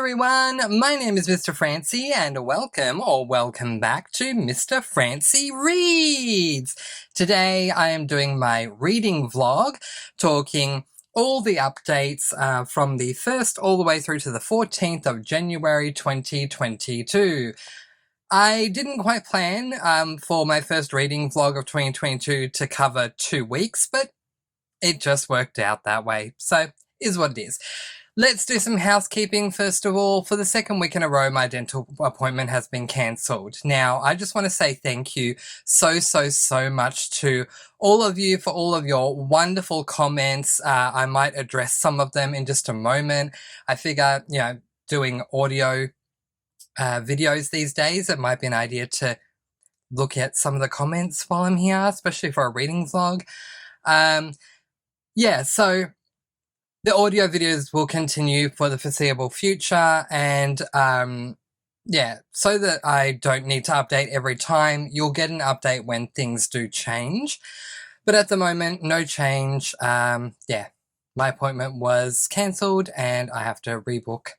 everyone, my name is Mr. Francie and welcome back to Mr. Francie Reads. Today I am doing my reading vlog, talking all the updates from the 1st all the way through to the 14th of January 2022. I didn't quite plan for my first reading vlog of 2022 to cover 2 weeks, but it just worked out that way, so is what it is. Let's do some housekeeping first of all. For the second week in a row, my dental appointment has been cancelled. Now, I just want to say thank you so much to all of you for all of your wonderful comments. I might address some of them in just a moment. I figure, doing audio videos these days, it might be an idea to look at some of the comments while I'm here, especially for a reading vlog. So the audio videos will continue for the foreseeable future, and so that I don't need to update every time, you'll get an update when things do change. But at the moment, no change. My appointment was cancelled and I have to rebook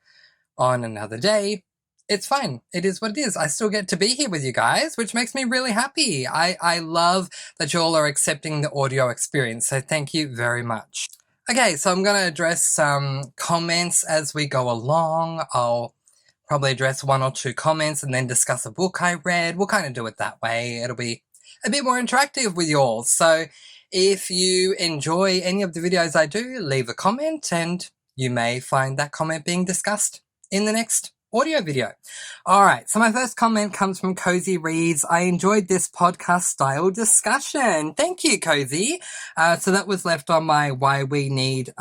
on another day. It's fine. It is what it is. I still get to be here with you guys, which makes me really happy. I love that you all are accepting the audio experience, so thank you very much. Okay, so I'm going to address some comments as we go along. I'll probably address 1 or 2 comments and then discuss a book I read. We'll kind of do it that way. It'll be a bit more interactive with you all. So if you enjoy any of the videos I do, leave a comment and you may find that comment being discussed in the next audio video. Alright, so my first comment comes from Cozy Reads. I enjoyed this podcast style discussion. Thank you, Cozy. So that was left on my Why We Need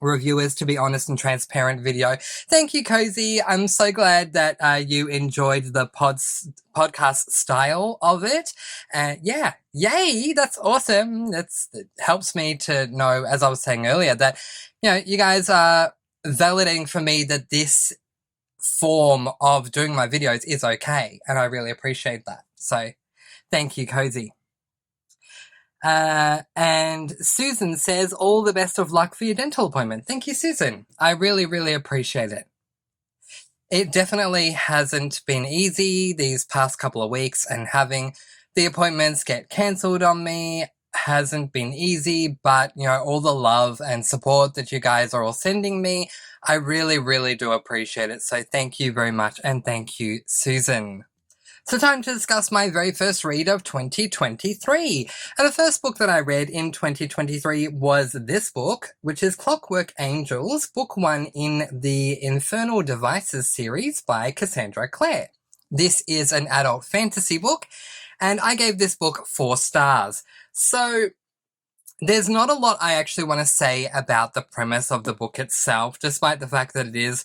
Reviewers to Be Honest and Transparent video. Thank you, Cozy. I'm so glad that you enjoyed the podcast style of it. Yay, that's awesome. It helps me to know, as I was saying earlier, that you guys are validating for me that this form of doing my videos is okay, and I really appreciate that. So thank you, Cozy. And Susan says, all the best of luck for your dental appointment. Thank you, Susan. I really appreciate it. It definitely hasn't been easy these past couple of weeks, and having the appointments get cancelled on me hasn't been easy, but all the love and support that you guys are all sending me, I really do appreciate it. So thank you very much, and thank you, Susan. So time to discuss my very first read of 2023. And the first book that I read in 2023 was this book, which is Clockwork Angels, book 1 in the Infernal Devices series by Cassandra Clare. This is an adult fantasy book, and I gave this book 4 stars. So there's not a lot I actually want to say about the premise of the book itself, despite the fact that it is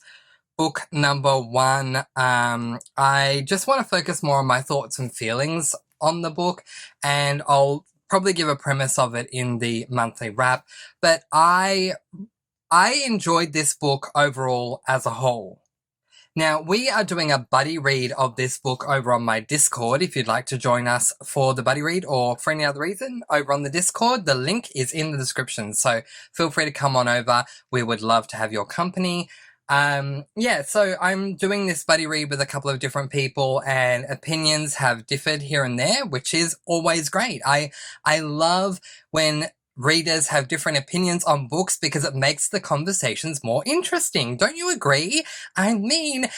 book number 1. I just want to focus more on my thoughts and feelings on the book, and I'll probably give a premise of it in the monthly wrap. But I enjoyed this book overall as a whole. Now, we are doing a buddy read of this book over on my Discord. If you'd like to join us for the buddy read or for any other reason over on the Discord, the link is in the description. So feel free to come on over. We would love to have your company. So I'm doing this buddy read with a couple of different people, and opinions have differed here and there, which is always great. I love when readers have different opinions on books because it makes the conversations more interesting. Don't you agree? I mean,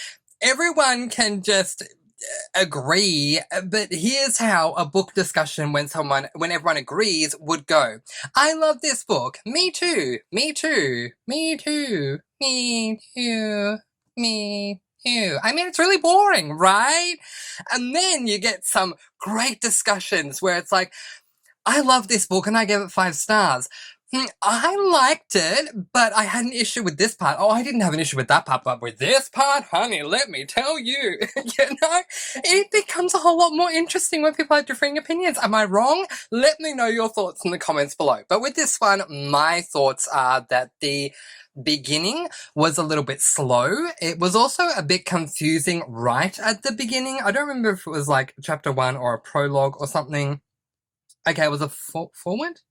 everyone can just agree, but here's how a book discussion when everyone agrees would go. I love this book. Me too. Me too. Me too. Me too. Me too. I mean, it's really boring, right? And then you get some great discussions where it's like, I love this book and I gave it 5 stars. I liked it, but I had an issue with this part. Oh, I didn't have an issue with that part, but with this part, honey, let me tell you. It becomes a whole lot more interesting when people have differing opinions. Am I wrong? Let me know your thoughts in the comments below. But with this one, my thoughts are that the beginning was a little bit slow. It was also a bit confusing right at the beginning. I don't remember if it was like chapter 1 or a prologue or something. Okay, it was a forward?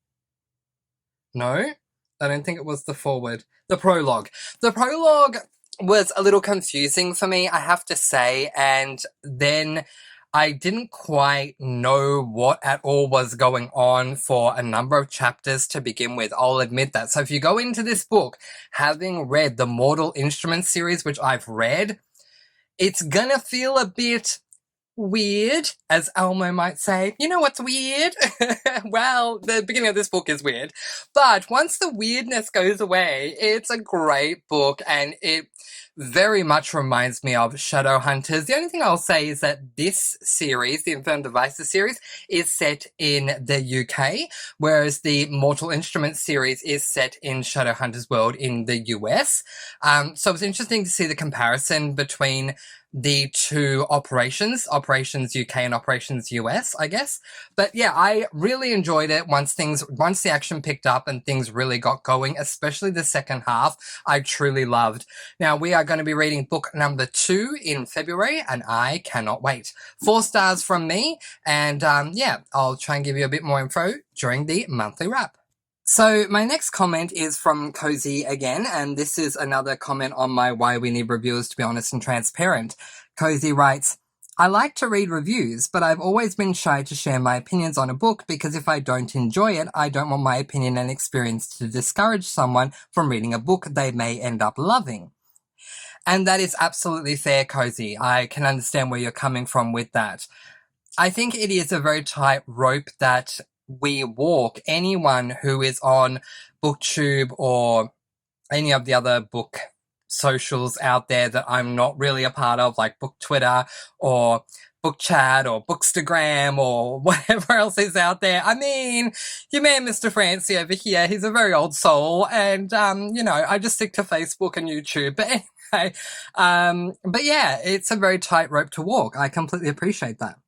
No, I don't think it was the forward. The prologue. The prologue was a little confusing for me, I have to say, and then I didn't quite know what at all was going on for a number of chapters to begin with. I'll admit that. So if you go into this book having read the Mortal Instruments series, which I've read, it's gonna feel a bit weird, as Elmo might say. You know what's weird? Well, the beginning of this book is weird. But once the weirdness goes away, it's a great book, and it very much reminds me of Shadowhunters. The only thing I'll say is that this series, the Infernal Devices series, is set in the UK, whereas the Mortal Instruments series is set in Shadowhunters world in the US. So it's interesting to see the comparison between the two Operations UK and Operations US, I guess. But yeah, I really enjoyed it once the action picked up and things really got going, especially the second half, I truly loved. Now, we are going to be reading book number 2 in February, and I cannot wait. 4 stars from me, and yeah, I'll try and give you a bit more info during the monthly wrap. So my next comment is from Cozy again, and this is another comment on my Why We Need Reviewers to Be Honest and Transparent. Cozy writes, I like to read reviews, but I've always been shy to share my opinions on a book because if I don't enjoy it, I don't want my opinion and experience to discourage someone from reading a book they may end up loving. And that is absolutely fair, Cozy. I can understand where you're coming from with that. I think it is a very tight rope that we walk. Anyone who is on BookTube or any of the other book socials out there that I'm not really a part of, like Book Twitter or Book Chat or Bookstagram or whatever else is out there. I mean, your man Mr. Francie over here, he's a very old soul, and you know, I just stick to Facebook and YouTube. But anyway, but yeah, it's a very tight rope to walk. I completely appreciate that.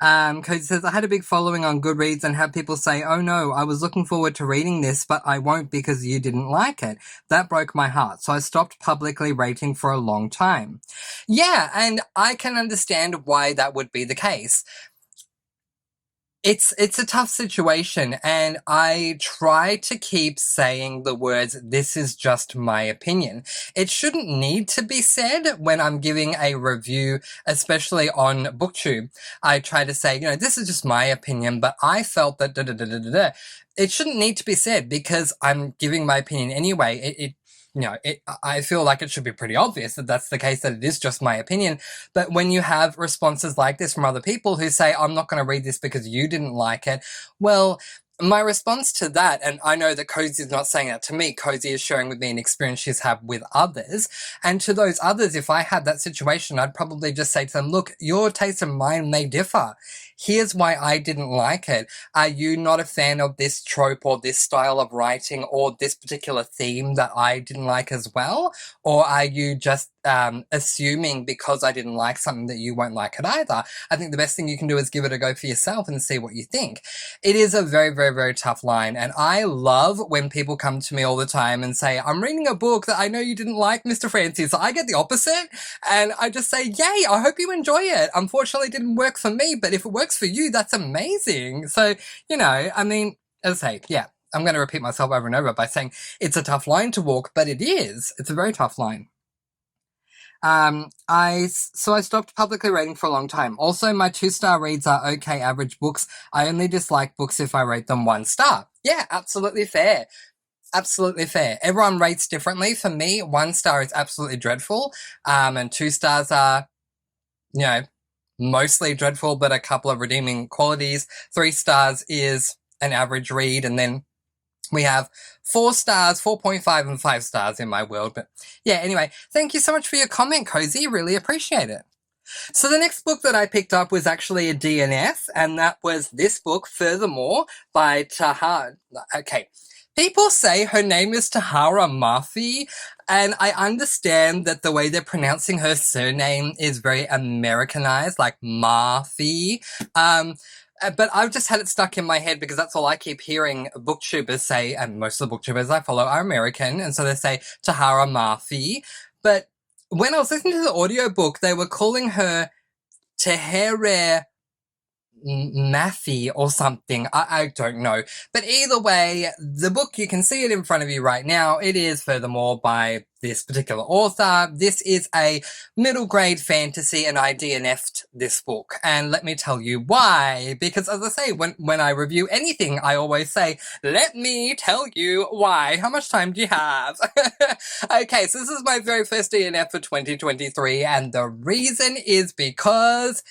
Cozy says, I had a big following on Goodreads and had people say, oh no, I was looking forward to reading this, but I won't because you didn't like it. That broke my heart, so I stopped publicly rating for a long time. Yeah, and I can understand why that would be the case. It's a tough situation, and I try to keep saying the words, this is just my opinion. It shouldn't need to be said when I'm giving a review, especially on BookTube. I try to say, you know, this is just my opinion, but I felt that da-da-da-da-da-da. It shouldn't need to be said because I'm giving my opinion anyway. I feel like it should be pretty obvious that that's the case, that it is just my opinion. But when you have responses like this from other people who say, I'm not going to read this because you didn't like it, well, my response to that, and I know that Cozy is not saying that to me, Cozy is sharing with me an experience she's had with others, and to those others, if I had that situation, I'd probably just say to them, look, your taste and mine may differ. Here's why I didn't like it. Are you not a fan of this trope or this style of writing or this particular theme that I didn't like as well? Or are you just assuming because I didn't like something that you won't like it either? I think the best thing you can do is give it a go for yourself and see what you think. It is a very, very, very tough line, and I love when people come to me all the time and say, I'm reading a book that I know you didn't like, Mr. Francis. So I get the opposite, and I just say, yay, I hope you enjoy it. Unfortunately, it didn't work for me, but if it works for you, that's amazing. So, you know, I mean, as I say, yeah, I'm going to repeat myself over and over by saying it's a tough line to walk, but it is. It's a very tough line. I stopped publicly rating for a long time. Also, my 2-star reads are okay average books. I only dislike books if I rate them 1 star. Yeah, absolutely fair. Absolutely fair. Everyone rates differently. For me, 1 star is absolutely dreadful. And 2 stars are, you know, mostly dreadful, but a couple of redeeming qualities. 3 stars is an average read, and then we have 4 stars, 4.5 and 5 stars in my world. But yeah, anyway, thank you so much for your comment, Cozy. Really appreciate it. So the next book that I picked up was actually a DNF, and that was this book, Furthermore, by Tahar. Okay. People say her name is Tahara Murphy, and I understand that the way they're pronouncing her surname is very Americanized, like Murphy. But I've just had it stuck in my head because that's all I keep hearing booktubers say, and most of the booktubers I follow are American, and so they say Tahara Murphy. But when I was listening to the audiobook, they were calling her Tehere Mathy or something. I don't know. But either way, the book, you can see it in front of you right now. It is furthermore by this particular author. This is a middle grade fantasy, and I DNF'd this book. And let me tell you why. Because as I say, when I review anything, I always say, let me tell you why. How much time do you have? Okay, so this is my very first DNF for 2023, and the reason is because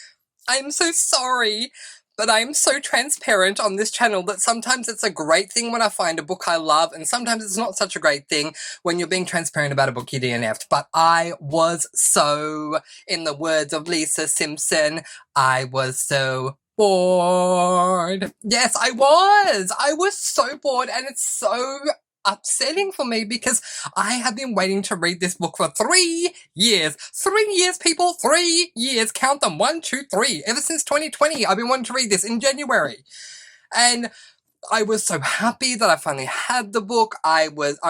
I'm so sorry, but I'm so transparent on this channel that sometimes it's a great thing when I find a book I love, and sometimes it's not such a great thing when you're being transparent about a book you DNF'd. But I was so, in the words of Lisa Simpson, I was so bored. Yes, I was! I was so bored, and it's so upsetting for me because I have been waiting to read this book for 3 years. 3 years, people! 3 years! Count them. 1, 2, 3. Ever since 2020, I've been wanting to read this in January. And I was so happy that I finally had the book. I was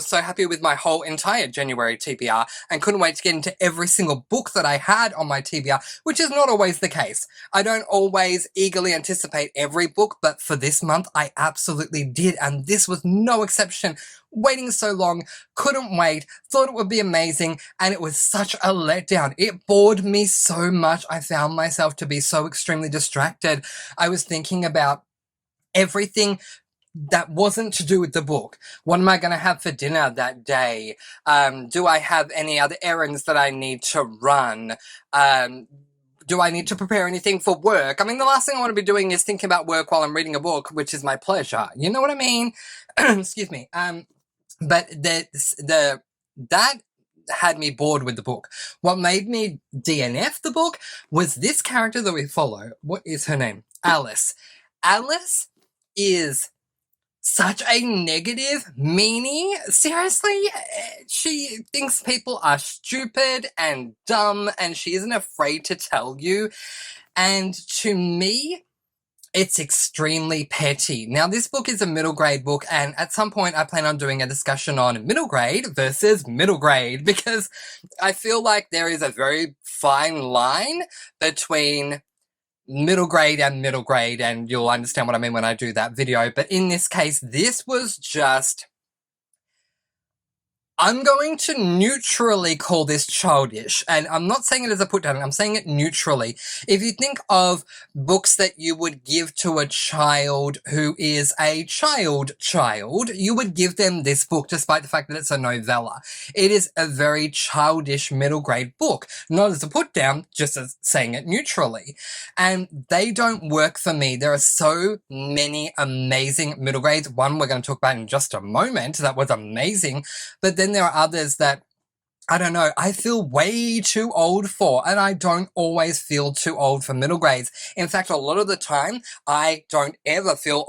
so happy with my whole entire January TBR and couldn't wait to get into every single book that I had on my TBR, which is not always the case. I don't always eagerly anticipate every book, but for this month, I absolutely did, and this was no exception. Waiting so long, couldn't wait, thought it would be amazing, and it was such a letdown. It bored me so much. I found myself to be so extremely distracted. I was thinking about everything that wasn't to do with the book. What am I going to have for dinner that day? Do I have any other errands that I need to run? Do I need to prepare anything for work? I mean, the last thing I want to be doing is thinking about work while I'm reading a book, which is my pleasure. You know what I mean? Excuse me. But that had me bored with the book. What made me DNF the book was this character that we follow. What is her name? Alice. Alice is such a negative meanie. Seriously, she thinks people are stupid and dumb, and she isn't afraid to tell you. And to me, it's extremely petty. Now, this book is a middle grade book, and at some point I plan on doing a discussion on middle grade versus middle grade, because I feel like there is a very fine line between middle grade, and you'll understand what I mean when I do that video. But in this case, this was just, I'm going to neutrally call this childish, and I'm not saying it as a put down, I'm saying it neutrally. If you think of books that you would give to a child who is a child, you would give them this book despite the fact that it's a novella. It is a very childish middle grade book, not as a put down, just as saying it neutrally. And they don't work for me. There are so many amazing middle grades. One we're going to talk about in just a moment that was amazing, but then there are others that, I don't know, I feel way too old for, and I don't always feel too old for middle grades. In fact, a lot of the time, I don't ever feel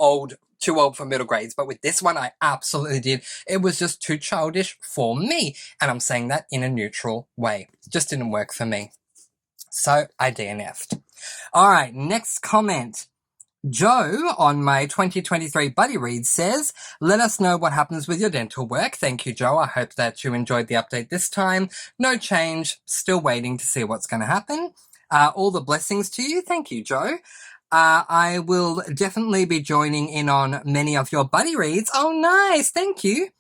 too old for middle grades, but with this one, I absolutely did. It was just too childish for me, and I'm saying that in a neutral way. It just didn't work for me. So, I DNF'd. Alright, next comment. Joe on my 2023 Buddy Read says, let us know what happens with your dental work. Thank you, Joe. I hope that you enjoyed the update this time. No change. Still waiting to see what's going to happen. All the blessings to you. Thank you, Joe. I will definitely be joining in on many of your Buddy Reads. Oh, nice. Thank you.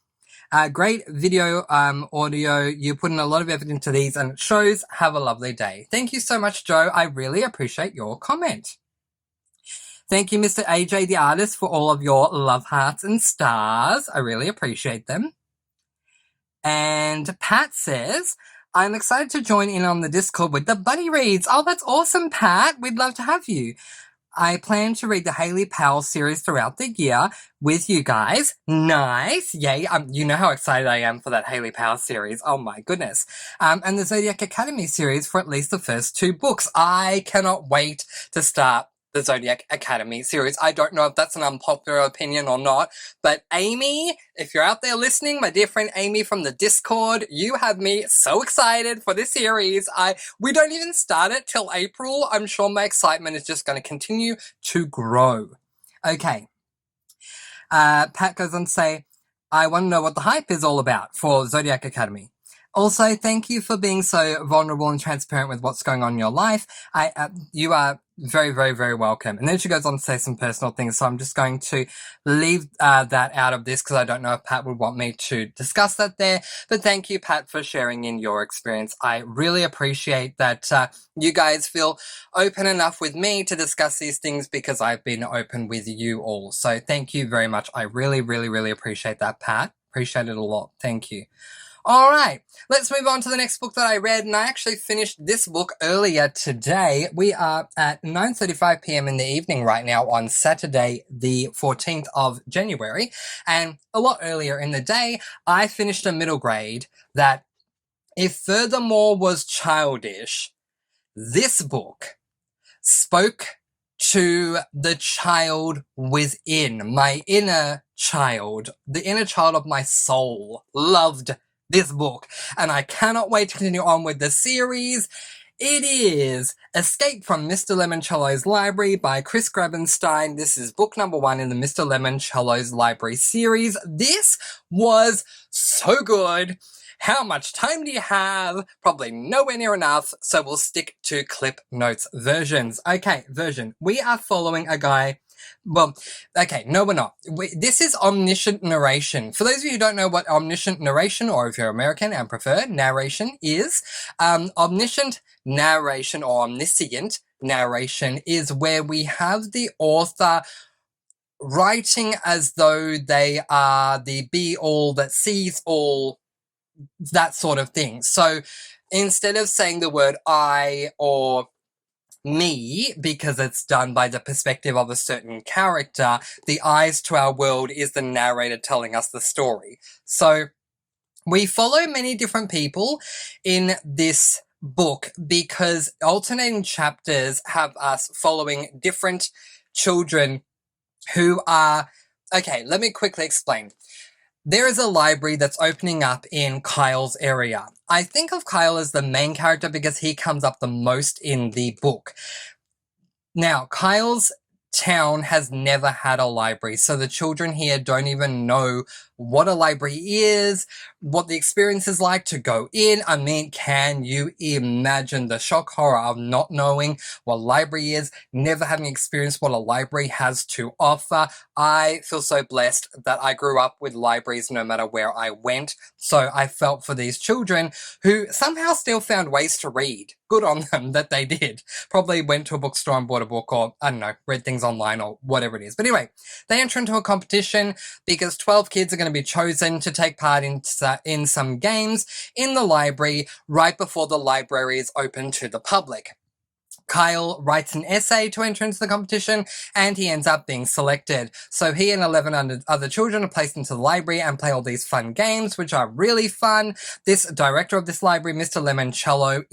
Great video, audio. You put in a lot of effort into these and it shows. Have a lovely day. Thank you so much, Joe. I really appreciate your comment. Thank you, Mr. AJ the Artist, for all of your love hearts and stars. I really appreciate them. And Pat says, I'm excited to join in on the Discord with the Buddy Reads. Oh, that's awesome, Pat. We'd love to have you. I plan to read the Haley Powell series throughout the year with you guys. Nice. Yay. You know how excited I am for that Haley Powell series. Oh my goodness. And the Zodiac Academy series for at least the first 2 books. I cannot wait to start the Zodiac Academy series. I don't know if that's an unpopular opinion or not, but Amy, if you're out there listening, my dear friend Amy from the Discord, you have me so excited for this series. We don't even start it till April. I'm sure my excitement is just going to continue to grow. Okay. Pat goes on to say, I want to know what the hype is all about for Zodiac Academy. Also, thank you for being so vulnerable and transparent with what's going on in your life. You are very, very, very welcome. And then she goes on to say some personal things, so I'm just going to leave that out of this because I don't know if Pat would want me to discuss that there. But thank you, Pat, for sharing in your experience. I really appreciate that you guys feel open enough with me to discuss these things because I've been open with you all. So thank you very much. I really, really, really appreciate that, Pat. Appreciate it a lot. Thank you. All right, let's move on to the next book that I read, and I actually finished this book earlier today. We are at 9:35 p.m. in the evening right now on Saturday, the 14th of January, and a lot earlier in the day, I finished a middle grade that, if furthermore was childish, this book spoke to the child within, my inner child, the inner child of my soul, loved this book, and I cannot wait to continue on with the series. It is Escape from Mr. Lemoncello's Library by Chris Grabenstein. This is book number 1 in the Mr. Lemoncello's Library series. This was so good. How much time do you have? Probably nowhere near enough, so we'll stick to Clip Notes versions. Okay, version. We are following a guy. Well, okay, no, we're not. This is omniscient narration. For those of you who don't know what omniscient narration, or if you're American and prefer, narration is, omniscient narration or omniscient narration is where we have the author writing as though they are the be-all that sees all, that sort of thing. So instead of saying the word I or me, because it's done by the perspective of a certain character, the eyes to our world is the narrator telling us the story. So we follow many different people in this book because alternating chapters have us following different children who are... Okay, let me quickly explain. There is a library that's opening up in Kyle's area. I think of Kyle as the main character because he comes up the most in the book. Now, Kyle's town has never had a library, so the children here don't even know what a library is, what the experience is like to go in. I mean, can you imagine the shock horror of not knowing what a library is, never having experienced what a library has to offer? I feel so blessed that I grew up with libraries no matter where I went, so I felt for these children who somehow still found ways to read. Good on them that they did. Probably went to a bookstore and bought a book, or, I don't know, read things online or whatever it is. But anyway, they enter into a competition because 12 kids are going to be chosen to take part in some games in the library right before the library is open to the public. Kyle writes an essay to enter into the competition, and he ends up being selected. So he and 11 other children are placed into the library and play all these fun games, which are really fun. This director of this library, Mr. Lemoncello,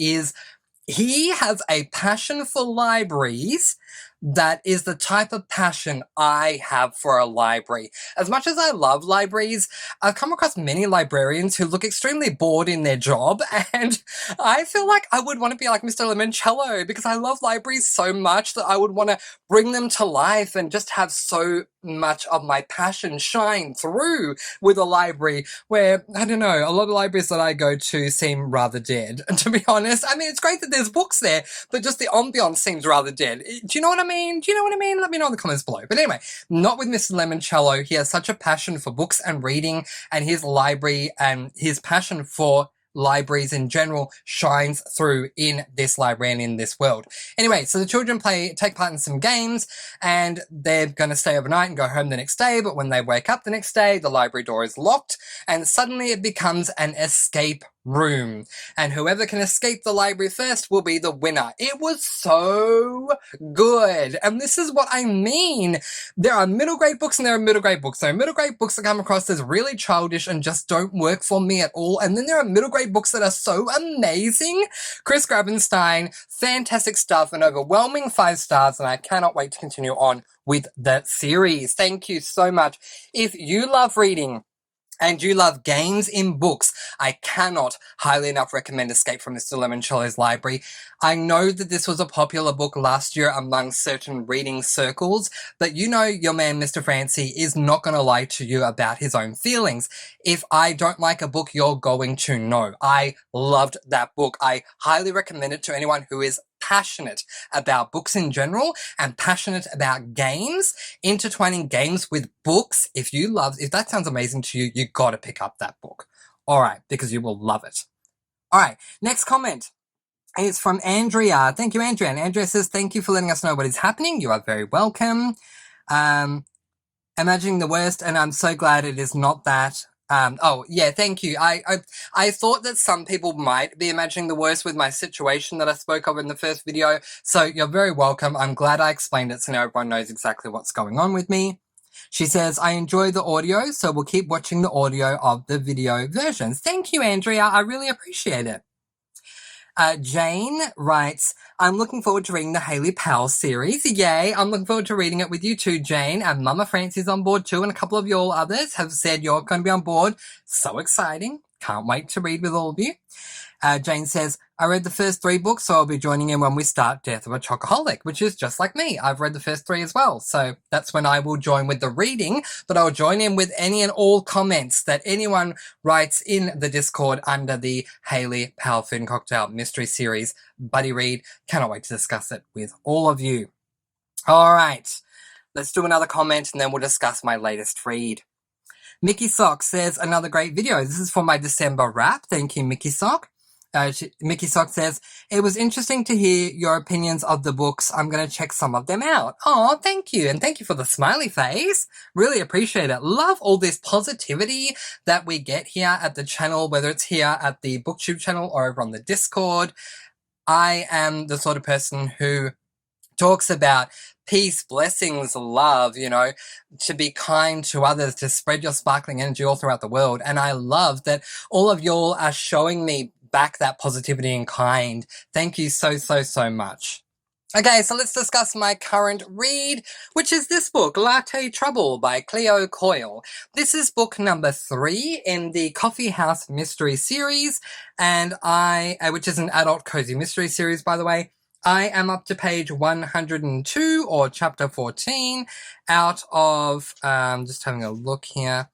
he has a passion for libraries that is the type of passion I have for a library. As much as I love libraries, I've come across many librarians who look extremely bored in their job, and I feel like I would want to be like Mr. Lemoncello because I love libraries so much that I would want to bring them to life and just have so much of my passion shine through with a library where, I don't know, a lot of libraries that I go to seem rather dead, to be honest. I mean, it's great that there's books there, but just the ambiance seems rather dead. Do you know what I mean? Do you know what I mean? Let me know in the comments below. But anyway, not with Mr. Lemoncello. He has such a passion for books and reading, and his library and his passion for libraries in general shines through in this library and in this world. Anyway, so the children take part in some games, and they're going to stay overnight and go home the next day, but when they wake up the next day, the library door is locked, and suddenly it becomes an escape room, and whoever can escape the library first will be the winner. It was so good, and this is what I mean. There are middle grade books and there are middle grade books. There are middle grade books that come across as really childish and just don't work for me at all, and then there are middle grade books that are so amazing. Chris Grabenstein, fantastic stuff, an overwhelming 5 stars, and I cannot wait to continue on with that series. Thank you so much. If you love reading and you love games in books, I cannot highly enough recommend Escape from Mr. Lemoncello's Library. I know that this was a popular book last year among certain reading circles, but you know your man Mr. Francie is not going to lie to you about his own feelings. If I don't like a book, you're going to know. I loved that book. I highly recommend it to anyone who is passionate about books in general and passionate about games, intertwining games with books. If that sounds amazing to you, you gotta pick up that book. Alright, because you will love it. Alright, next comment is from Andrea. Thank you, Andrea. And Andrea says, thank you for letting us know what is happening. You are very welcome. Imagining the worst, and I'm so glad it is not that. Oh, yeah, thank you. I thought that some people might be imagining the worst with my situation that I spoke of in the first video, so you're very welcome. I'm glad I explained it so now everyone knows exactly what's going on with me. She says, I enjoy the audio, so we'll keep watching the audio of the video versions. Thank you, Andrea. I really appreciate it. Jane writes, I'm looking forward to reading the Hayley Powell series. Yay! I'm looking forward to reading it with you too, Jane. And Mama Francie's on board too, and a couple of y'all others have said you're going to be on board. So exciting. Can't wait to read with all of you. Jane says, I read the first 3 books, so I'll be joining in when we start Death of a Chocoholic, which is just like me. I've read the first 3 as well, so that's when I will join with the reading, but I'll join in with any and all comments that anyone writes in the Discord under the Hayley Powell Food and Cocktail Mystery Series Buddy Read. Cannot wait to discuss it with all of you. All right, let's do another comment and then we'll discuss my latest read. Mickey Sock says, another great video. This is for my December wrap. Thank you, Mickey Sock. Mickey Sock says, it was interesting to hear your opinions of the books. I'm going to check some of them out. Oh, thank you. And thank you for the smiley face. Really appreciate it. Love all this positivity that we get here at the channel, whether it's here at the BookTube channel or over on the Discord. I am the sort of person who talks about peace, blessings, love, to be kind to others, to spread your sparkling energy all throughout the world. And I love that all of y'all are showing me back that positivity and kind. Thank you so, so, so much. Okay, so let's discuss my current read, which is this book, Latte Trouble by Cleo Coyle. This is book number 3 in the Coffee House Mystery Series, and which is an adult cozy mystery series, by the way. I am up to page 102 or chapter 14 out of, just having a look here,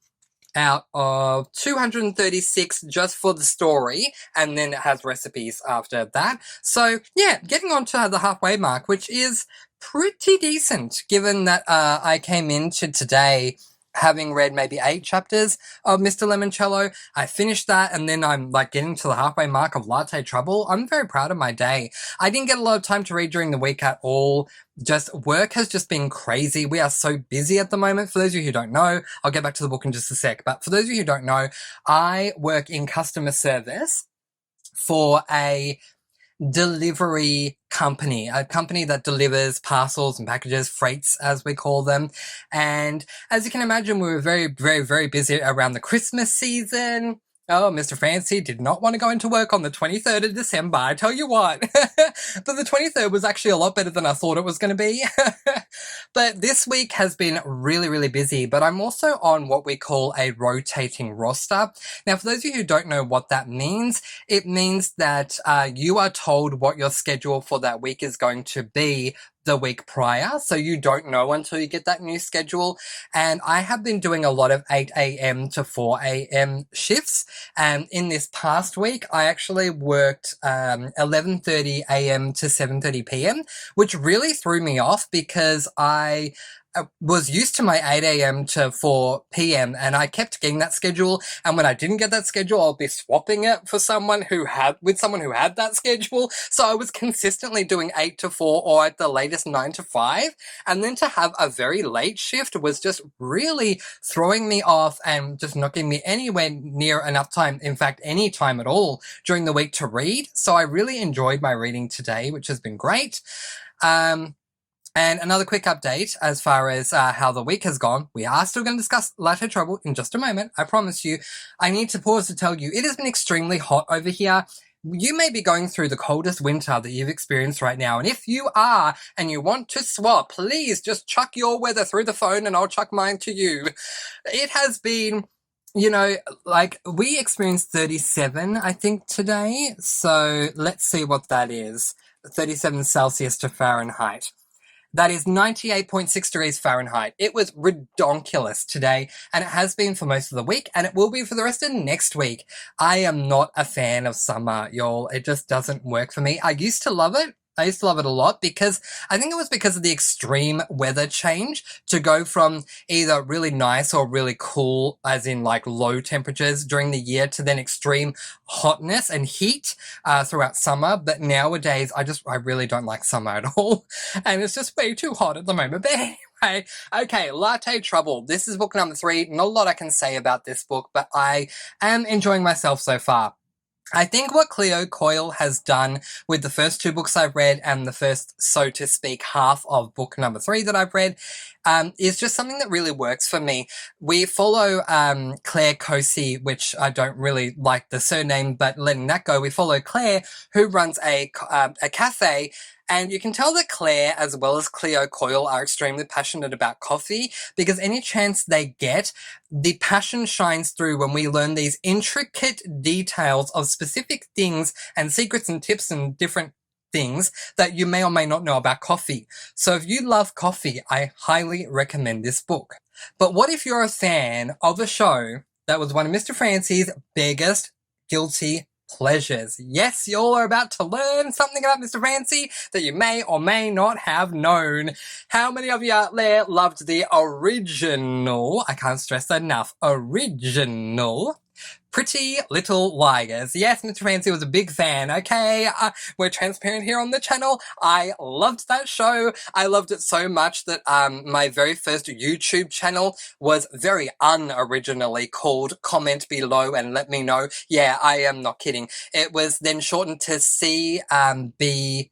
out of 236 just for the story, and then it has recipes after that. So yeah, getting on to the halfway mark, which is pretty decent given that I came into today having read maybe 8 chapters of Mr. Lemoncello. I finished that, and then I'm getting to the halfway mark of Latte Trouble. I'm very proud of my day. I didn't get a lot of time to read during the week at all. Just work has just been crazy. We are so busy at the moment. For those of you who don't know, I'll get back to the book in just a sec, but for those of you who don't know, I work in customer service for a delivery company, a company that delivers parcels and packages, freights as we call them. And as you can imagine, we were very, very, very busy around the Christmas season. Oh, Mr. Francie did not want to go into work on the 23rd of December, I tell you what. But the 23rd was actually a lot better than I thought it was going to be. But this week has been really, really busy, but I'm also on what we call a rotating roster. Now, for those of you who don't know what that means, it means that you are told what your schedule for that week is going to be the week prior, so you don't know until you get that new schedule. And I have been doing a lot of 8 a.m. to 4 a.m. shifts, and in this past week I actually worked 11:30 a.m. to 7:30 p.m., which really threw me off because I was used to my 8 a.m. to 4 p.m. and I kept getting that schedule, and when I didn't get that schedule, I'll be swapping it for someone who had that schedule. So I was consistently doing 8 to 4 or at the latest 9 to 5, and then to have a very late shift was just really throwing me off and just not giving me anywhere near enough time, in fact any time at all during the week to read. So I really enjoyed my reading today, which has been great. And another quick update as far as how the week has gone. We are still going to discuss Latte Trouble in just a moment, I promise you. I need to pause to tell you, it has been extremely hot over here. You may be going through the coldest winter that you've experienced right now, and if you are and you want to swap, please just chuck your weather through the phone and I'll chuck mine to you. It has been, You know, like we experienced 37, I think, today. So let's see what that is. 37 Celsius to Fahrenheit. That is 98.6 degrees Fahrenheit. It was redonkulous today, and it has been for most of the week, and it will be for the rest of next week. I am not a fan of summer, y'all. It just doesn't work for me. I used to love it. I used to love it a lot because I think it was because of the extreme weather change to go from either really nice or really cool, as in like low temperatures during the year, to then extreme hotness and heat throughout summer. But nowadays, I really don't like summer at all. And it's just way too hot at the moment. But anyway, okay, Latte Trouble. This is book number 3. Not a lot I can say about this book, but I am enjoying myself so far. I think what Cleo Coyle has done with the first 2 books I've read and the first, so to speak, half of book number 3 that I've read is just something that really works for me. We follow Claire Cosey, which I don't really like the surname, but letting that go, we follow Claire, who runs a cafe. And you can tell that Claire, as well as Cleo Coyle, are extremely passionate about coffee because any chance they get, the passion shines through when we learn these intricate details of specific things and secrets and tips and different things that you may or may not know about coffee. So if you love coffee, I highly recommend this book. But what if you're a fan of a show that was one of Mr. Francis' biggest guilty pleasures? Yes, y'all are about to learn something about Mr. Fancy that you may or may not have known. How many of you out there loved the original, I can't stress that enough, original Pretty Little Liars? Yes, Mr. Fancy was a big fan, okay? We're transparent here on the channel. I loved that show. I loved it so much that my very first YouTube channel was very unoriginally called Comment Below and Let Me Know. Yeah, I am not kidding. It was then shortened to CBLMK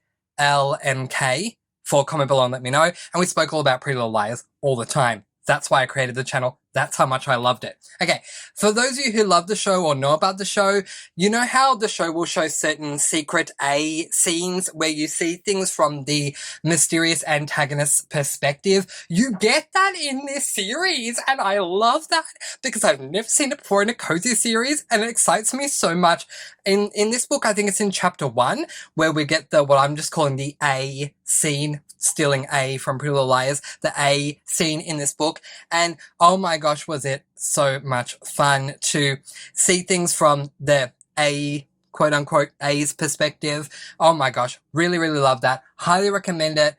for Comment Below and Let Me Know, and we spoke all about Pretty Little Liars all the time. That's why I created the channel. That's how much I loved it. Okay, for those of you who love the show or know about the show, you know how the show will show certain secret A scenes where you see things from the mysterious antagonist's perspective? You get that in this series, and I love that because I've never seen it before in a cozy series, and it excites me so much. In this book, I think it's in chapter 1, where we get what I'm just calling the A scene, stealing A from Pretty Little Liars, the A scene in this book, and oh my gosh, was it so much fun to see things from the A, quote-unquote, A's perspective. Oh my gosh, really, really love that. Highly recommend it.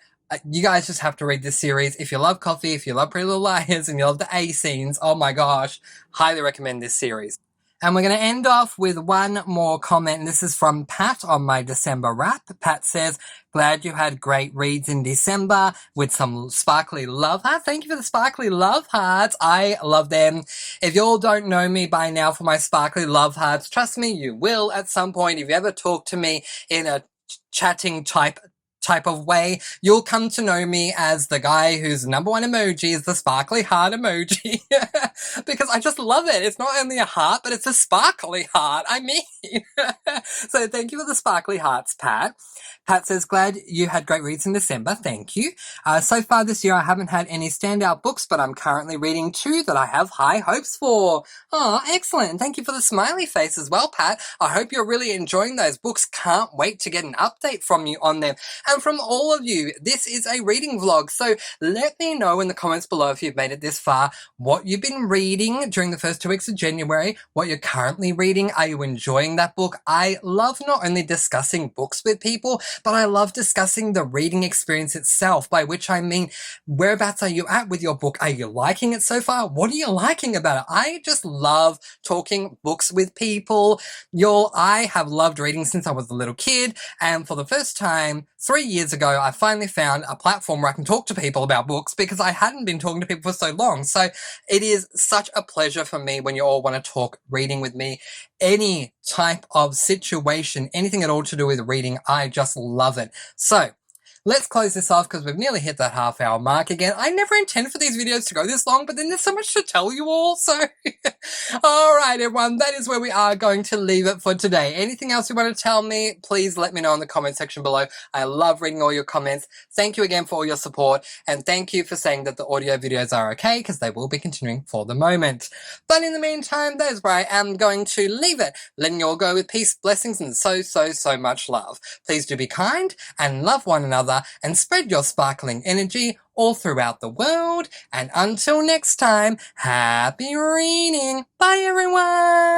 You guys just have to read this series. If you love coffee, if you love Pretty Little Liars, and you love the A scenes, oh my gosh, highly recommend this series. And we're going to end off with one more comment, and this is from Pat on my December wrap. Pat says, glad you had great reads in December with some sparkly love hearts. Thank you for the sparkly love hearts. I love them. If you all don't know me by now for my sparkly love hearts, trust me, you will at some point. If you ever talk to me in a chatting type of way, you'll come to know me as the guy whose number 1 emoji is the sparkly heart emoji. Because I just love it. It's not only a heart, but it's a sparkly heart. I mean, so thank you for the sparkly hearts, Pat. Pat says, glad you had great reads in December. Thank you. So far this year, I haven't had any standout books, but I'm currently reading 2 that I have high hopes for. Oh, excellent. Thank you for the smiley face as well, Pat. I hope you're really enjoying those books. Can't wait to get an update from you on them. And from all of you, this is a reading vlog. So let me know in the comments below if you've made it this far, what you've been reading during the first 2 weeks of January, what you're currently reading. Are you enjoying that book? I love not only discussing books with people, but I love discussing the reading experience itself, by which I mean, whereabouts are you at with your book? Are you liking it so far? What are you liking about it? I just love talking books with people. Y'all, I have loved reading since I was a little kid, and for the first time 3 years ago, I finally found a platform where I can talk to people about books because I hadn't been talking to people for so long. So it is such a pleasure for me when you all want to talk reading with me. Any type of situation, anything at all to do with reading, I just love it. So let's close this off because we've nearly hit that half-hour mark again. I never intend for these videos to go this long, but then there's so much to tell you all, so... Alright, everyone, that is where we are going to leave it for today. Anything else you want to tell me, please let me know in the comment section below. I love reading all your comments. Thank you again for all your support, and thank you for saying that the audio videos are okay, because they will be continuing for the moment. But in the meantime, that is where I am going to leave it, letting you all go with peace, blessings, and so much love. Please do be kind, and love one another, and spread your sparkling energy all throughout the world. And until next time, happy reading. Bye, everyone!